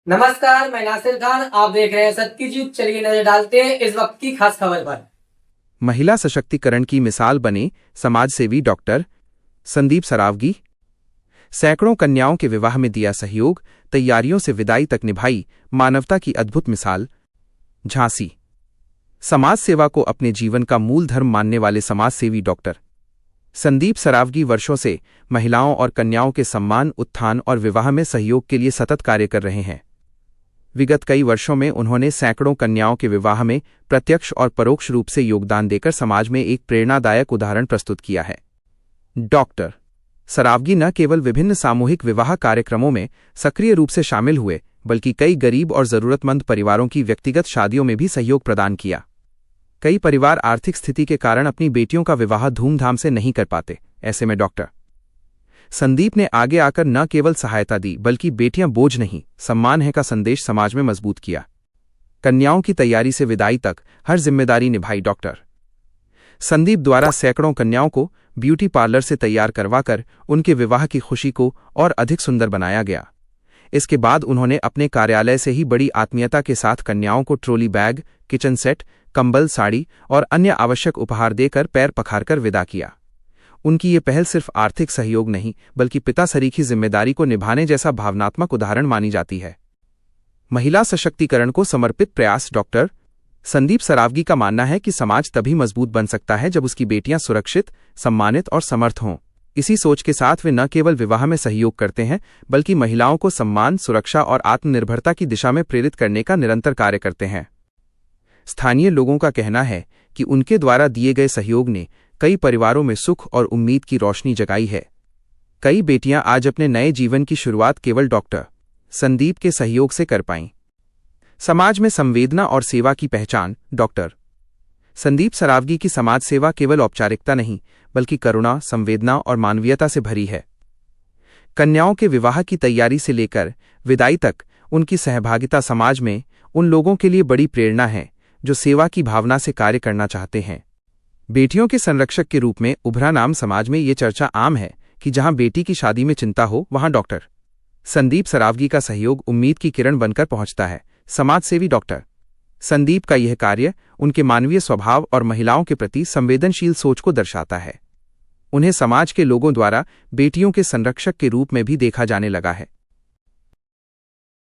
नमस्कार, मैं नासिर खान। आप देख रहे हैं सत्य की जीत। चलिए नजर डालते हैं इस वक्त की खास खबर पर। महिला सशक्तिकरण की मिसाल बने समाजसेवी डॉक्टर संदीप सरावगी। सैकड़ों कन्याओं के विवाह में दिया सहयोग, तैयारियों से विदाई तक निभाई मानवता की अद्भुत मिसाल। झांसी। समाज सेवा को अपने जीवन का मूल धर्म मानने वाले समाजसेवी डॉक्टर संदीप सरावगी वर्षों से महिलाओं और कन्याओं के सम्मान, उत्थान और विवाह में सहयोग के लिए सतत कार्य कर रहे हैं। विगत कई वर्षों में उन्होंने सैकड़ों कन्याओं के विवाह में प्रत्यक्ष और परोक्ष रूप से योगदान देकर समाज में एक प्रेरणादायक उदाहरण प्रस्तुत किया है। डॉक्टर सरावगी न केवल विभिन्न सामूहिक विवाह कार्यक्रमों में सक्रिय रूप से शामिल हुए, बल्कि कई गरीब और जरूरतमंद परिवारों की व्यक्तिगत शादियों में भी सहयोग प्रदान किया। कई परिवार आर्थिक स्थिति के कारण अपनी बेटियों का विवाह धूमधाम से नहीं कर पाते। ऐसे में डॉक्टर संदीप ने आगे आकर न केवल सहायता दी, बल्कि बेटियां बोझ नहीं, सम्मान है का संदेश समाज में मजबूत किया। कन्याओं की तैयारी से विदाई तक हर जिम्मेदारी निभाई डॉक्टर संदीप द्वारा सैकड़ों कन्याओं को ब्यूटी पार्लर से तैयार करवाकर उनके विवाह की खुशी को और अधिक सुंदर बनाया गया। इसके बाद उन्होंने अपने कार्यालय से ही बड़ी आत्मीयता के साथ कन्याओं को ट्रॉली बैग, किचन सेट, कंबल, साड़ी और अन्य आवश्यक उपहार देकर पैर पखारकर विदा किया। उनकी ये पहल सिर्फ आर्थिक सहयोग नहीं, बल्कि पिता सरीखी जिम्मेदारी को निभाने जैसा भावनात्मक उदाहरण मानी जाती है। महिला सशक्तिकरण को समर्पित प्रयास। डॉक्टर संदीप सरावगी का मानना है कि समाज तभी मजबूत बन सकता है जब उसकी बेटियां सुरक्षित, सम्मानित और समर्थ हों। इसी सोच के साथ वे न केवल विवाह में सहयोग करते हैं, बल्कि महिलाओं को सम्मान, सुरक्षा और आत्मनिर्भरता की दिशा में प्रेरित करने का निरंतर कार्य करते हैं। स्थानीय लोगों का कहना है कि उनके द्वारा दिए गए सहयोग ने कई परिवारों में सुख और उम्मीद की रोशनी जगाई है। कई बेटियां आज अपने नए जीवन की शुरुआत केवल डॉक्टर संदीप के सहयोग से कर पाईं। समाज में संवेदना और सेवा की पहचान। डॉक्टर संदीप सरावगी की समाज सेवा केवल औपचारिकता नहीं, बल्कि करुणा, संवेदना और मानवीयता से भरी है। कन्याओं के विवाह की तैयारी से लेकर विदाई तक उनकी सहभागिता समाज में उन लोगों के लिए बड़ी प्रेरणा है जो सेवा की भावना से कार्य करना चाहते हैं। बेटियों के संरक्षक के रूप में उभरा नाम समाज में ये चर्चा आम है कि जहां बेटी की शादी में चिंता हो, वहां डॉक्टर संदीप सरावगी का सहयोग उम्मीद की किरण बनकर पहुंचता है। समाजसेवी डॉक्टर संदीप का यह कार्य उनके मानवीय स्वभाव और महिलाओं के प्रति संवेदनशील सोच को दर्शाता है। उन्हें समाज के लोगों द्वारा बेटियों के संरक्षक के रूप में भी देखा जाने लगा है।